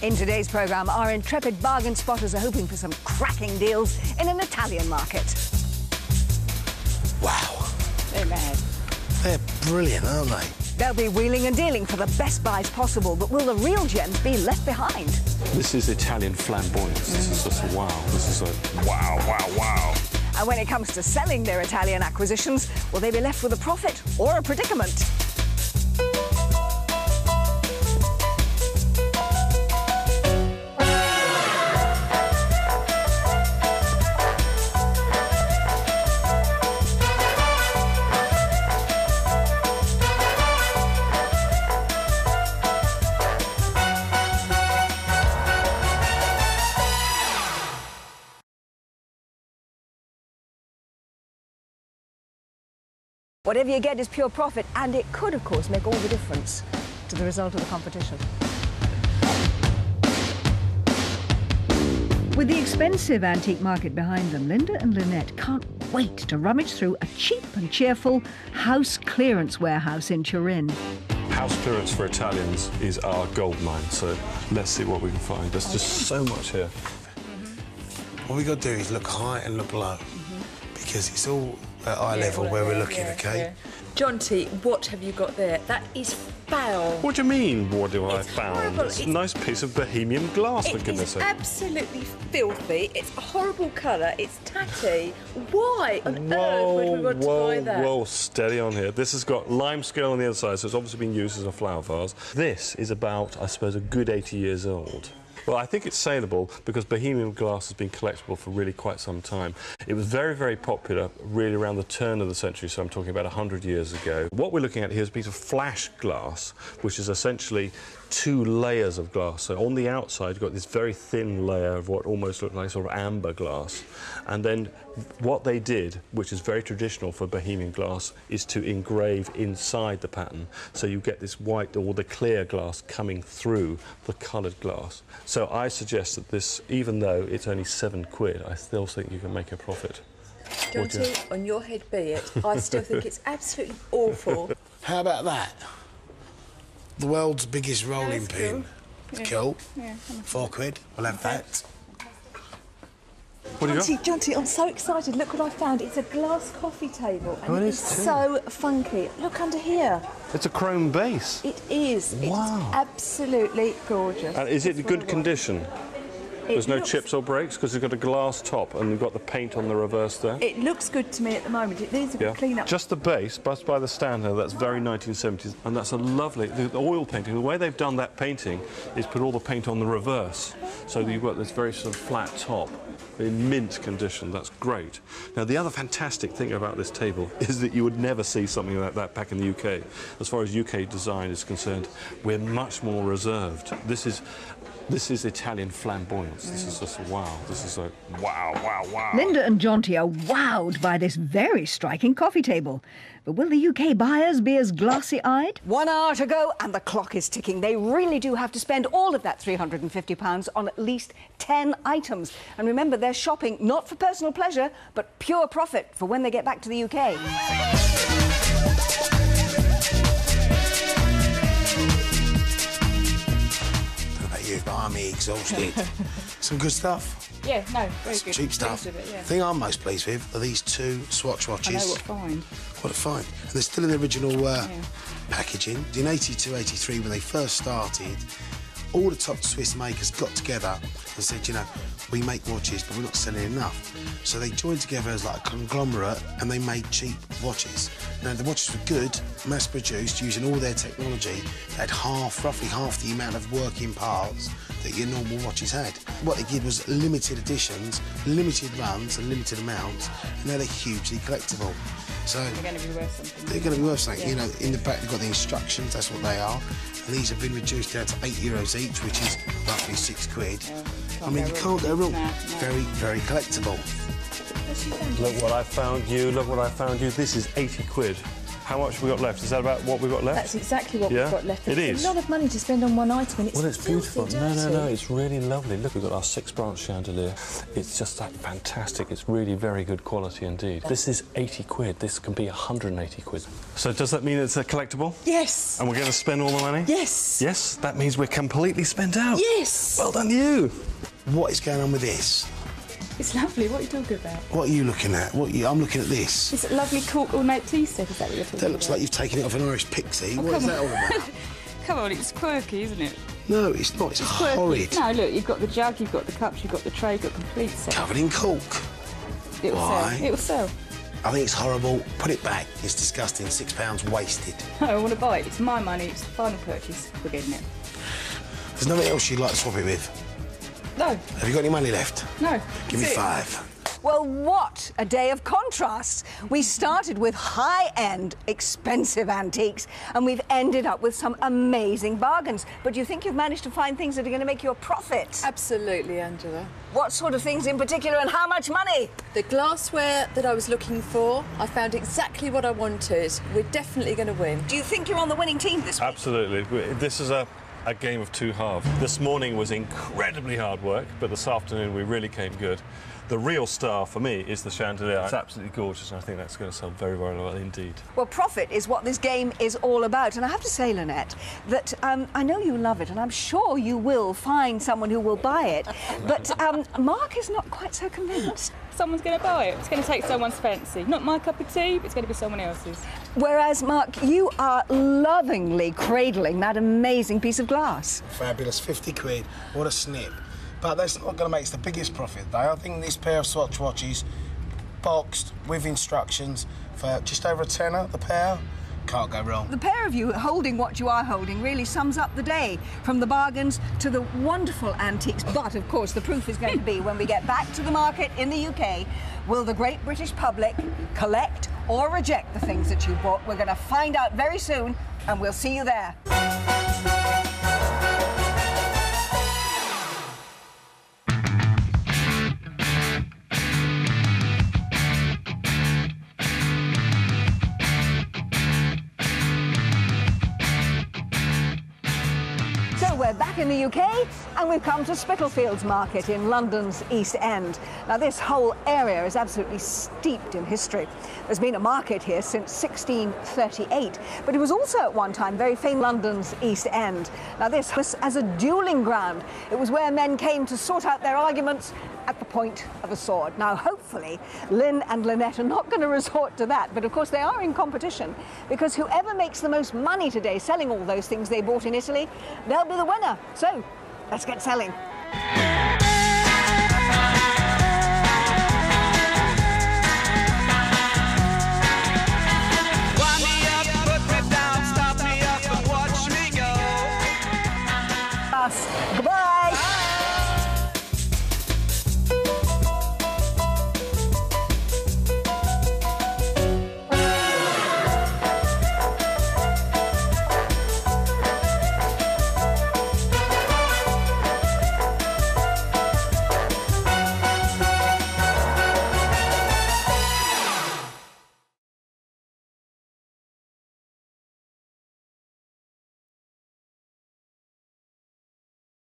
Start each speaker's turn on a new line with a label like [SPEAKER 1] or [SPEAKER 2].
[SPEAKER 1] In today's programme, our intrepid bargain spotters are hoping for some cracking deals in an Italian market.
[SPEAKER 2] Wow.
[SPEAKER 1] They're mad.
[SPEAKER 2] They're brilliant, aren't they?
[SPEAKER 1] They'll be wheeling and dealing for the best buys possible, but will the real gems be left behind?
[SPEAKER 3] This is Italian flamboyance. This is just a wow. This is a wow, wow, wow.
[SPEAKER 1] And when it comes to selling their Italian acquisitions, will they be left with a profit or a predicament? Whatever you get is pure profit, and it could, of course, make all the difference to the result of the competition. With the expensive antique market behind them, Linda and Lynette can't wait to rummage through a cheap and cheerful house clearance warehouse in Turin.
[SPEAKER 3] House clearance for Italians is our gold mine, so let's see what we can find. There's just so much here.
[SPEAKER 2] What we got to do is look high and look low, because it's all at eye level where we're looking, okay?
[SPEAKER 4] Yeah. John T, what have you got there? That is foul.
[SPEAKER 3] What do you mean, what do I
[SPEAKER 4] It's
[SPEAKER 3] found?
[SPEAKER 4] horrible.
[SPEAKER 3] It's a nice piece of bohemian glass, for
[SPEAKER 4] It
[SPEAKER 3] goodness
[SPEAKER 4] is
[SPEAKER 3] sake.
[SPEAKER 4] absolutely filthy. It's a horrible colour. It's tatty. Why on earth would we want to buy that?
[SPEAKER 3] Whoa, steady on here. This has got lime scale on the other side, so it's obviously been used as a flower vase. This is about, I suppose, a good 80 years old. Well, I think it's saleable because bohemian glass has been collectible for really quite some time. It was very, very popular really around the turn of the century, so I'm talking about 100 years ago. What we're looking at here is a piece of flash glass, which is essentially 2 layers of glass. So on the outside, you've got this very thin layer of what almost looked like sort of amber glass. And then what they did, which is very traditional for bohemian glass, is to engrave inside the pattern. So you get this white or the clear glass coming through the coloured glass. So I suggest that this, even though it's only £7, I still think you can make a profit.
[SPEAKER 4] John T, on your head be it. I still think it's absolutely awful.
[SPEAKER 2] How about that? The world's biggest rolling pin.
[SPEAKER 4] Cool. Yeah.
[SPEAKER 2] Cool.
[SPEAKER 4] Yeah.
[SPEAKER 2] £4. We'll have that.
[SPEAKER 3] What do you got?
[SPEAKER 4] John T, I'm so excited. Look what I found. It's a glass coffee table. And
[SPEAKER 3] it
[SPEAKER 4] it
[SPEAKER 3] is
[SPEAKER 4] is
[SPEAKER 3] too.
[SPEAKER 4] so funky. Look under here.
[SPEAKER 3] It's a chrome base.
[SPEAKER 4] It is.
[SPEAKER 3] Wow.
[SPEAKER 4] It's absolutely gorgeous.
[SPEAKER 3] And is it in good condition? There's no chips or breaks because it's got a glass top and you've got the paint on the reverse there.
[SPEAKER 4] It looks good to me at the moment. It needs a good clean up.
[SPEAKER 3] Just the base, but by the standard, that's very 1970s, and that's a lovely the oil painting. The way they've done that painting is put all the paint on the reverse, so you've got this very sort of flat top in mint condition. That's great. Now, the other fantastic thing about this table is that you would never see something like that back in the UK. As far as UK design is concerned, we're much more reserved. This is Italian flamboyance. This is just wow. This is like wow, wow, wow.
[SPEAKER 1] Linda and John T are wowed by this very striking coffee table. But will the UK buyers be as glassy-eyed? 1 hour to go and the clock is ticking. They really do have to spend all of that £350 on at least 10 items. And remember, they're shopping not for personal pleasure, but pure profit for when they get back to the UK.
[SPEAKER 2] I'm exhausted. Some good stuff.
[SPEAKER 4] Yeah, no, very
[SPEAKER 2] Some
[SPEAKER 4] good.
[SPEAKER 2] cheap stuff.
[SPEAKER 4] Pleased with it, yeah.
[SPEAKER 2] The thing I'm most pleased with are these 2 Swatch watches.
[SPEAKER 4] I know what find.
[SPEAKER 2] What a find. And they're still in the original packaging. In 82, 83, when they first started, all the top Swiss makers got together and said, you know, we make watches, but we're not selling enough. So they joined together as like a conglomerate and they made cheap watches. Now, the watches were good, mass-produced, using all their technology. They had roughly half the amount of working parts that your normal watches had. What they did was limited editions, limited runs and limited amounts, and now they're hugely collectible. So
[SPEAKER 4] They're going to be worth something.
[SPEAKER 2] they're going to be worth something.
[SPEAKER 4] Yeah.
[SPEAKER 2] You know, in the back they've got the instructions, that's what they are. And these have been reduced down to €8 each, which is roughly £6.
[SPEAKER 4] Yeah,
[SPEAKER 2] I mean, you can't go wrong.
[SPEAKER 4] No.
[SPEAKER 2] Very, very collectible.
[SPEAKER 3] Look what I found you, look what I found you. This is £80. How much have we got left? Is that about what we've got left?
[SPEAKER 4] That's exactly what we've got left.
[SPEAKER 3] It is.
[SPEAKER 4] It's a lot of money to spend on one item, and it's
[SPEAKER 3] Well, it's beautiful.
[SPEAKER 4] dirty.
[SPEAKER 3] No, it's really lovely. Look, we've got our 6-branch chandelier. It's just like fantastic. It's really very good quality indeed. This is 80 quid. This can be 180 quid. So does that mean it's a collectible?
[SPEAKER 4] Yes.
[SPEAKER 3] And we're going to spend all the money?
[SPEAKER 4] Yes.
[SPEAKER 3] Yes? That means we're completely spent out?
[SPEAKER 4] Yes.
[SPEAKER 3] Well done, you.
[SPEAKER 2] What is going on with this?
[SPEAKER 4] It's lovely. What are you talking about?
[SPEAKER 2] What are you looking at? I'm looking at this.
[SPEAKER 4] It's a lovely cork ornate tea set. Is that what you're talking about?
[SPEAKER 2] That looks like you've taken it off an Irish pixie. What is that all about?
[SPEAKER 4] Come on, it's quirky, isn't it?
[SPEAKER 2] No, it's not. It's horrid.
[SPEAKER 4] No, look, you've got the jug, you've got the cups, you've got the tray, you've got the complete set.
[SPEAKER 2] Covered in cork.
[SPEAKER 4] It'll
[SPEAKER 2] Why?
[SPEAKER 4] sell. It'll sell.
[SPEAKER 2] I think it's horrible. Put it back. It's disgusting. £6 wasted.
[SPEAKER 4] No, I want to buy it. It's my money. It's the final purchase. We're getting it.
[SPEAKER 2] There's nothing else you'd like to swap it with?
[SPEAKER 4] No.
[SPEAKER 2] Have you got any money left?
[SPEAKER 4] No.
[SPEAKER 2] Give me
[SPEAKER 4] That's it.
[SPEAKER 2] 5.
[SPEAKER 1] Well, what a day of contrasts. We started with high-end, expensive antiques, and we've ended up with some amazing bargains. But do you think you've managed to find things that are going to make you a profit?
[SPEAKER 5] Absolutely, Angela.
[SPEAKER 1] What sort of things in particular, and how much money?
[SPEAKER 5] The glassware that I was looking for, I found exactly what I wanted. We're definitely going to win.
[SPEAKER 1] Do you think you're on the winning team this week?
[SPEAKER 3] Absolutely. This is a game of two halves. This morning was incredibly hard work, but this afternoon we really came good. The real star for me is the chandelier. It's absolutely gorgeous, and I think that's going to sell very, very well indeed.
[SPEAKER 1] Well, profit is what this game is all about. And I have to say, Lynette, that I know you love it, and I'm sure you will find someone who will buy it. But Mark is not quite so convinced.
[SPEAKER 4] Someone's going to buy it. It's going to take someone's fancy. Not my cup of tea, but it's going to be someone else's.
[SPEAKER 1] Whereas, Mark, you are lovingly cradling that amazing piece of glass.
[SPEAKER 2] Fabulous. 50 quid. What a snip. But that's not going to make us the biggest profit, though. I think this pair of Swatch watches, boxed with instructions, for just over a tenner the pair, can't go wrong.
[SPEAKER 1] The pair of you holding what you are holding really sums up the day, from the bargains to the wonderful antiques. But, of course, the proof is going to be when we get back to the market in the UK. Will the great British public collect or reject the things that you bought? We're going to find out very soon, and we'll see you there. We're back in the UK, and we've come to Spitalfields Market in London's East End. Now, this whole area is absolutely steeped in history. There's been a market here since 1638, but it was also at one time very famous London's East End. Now, this was as a duelling ground. It was where men came to sort out their arguments at the point of a sword. Now, hopefully, Lynn and Lynette are not going to resort to that, but of course they are in competition, because whoever makes the most money today selling all those things they bought in Italy, they'll be the winner. So, let's get selling.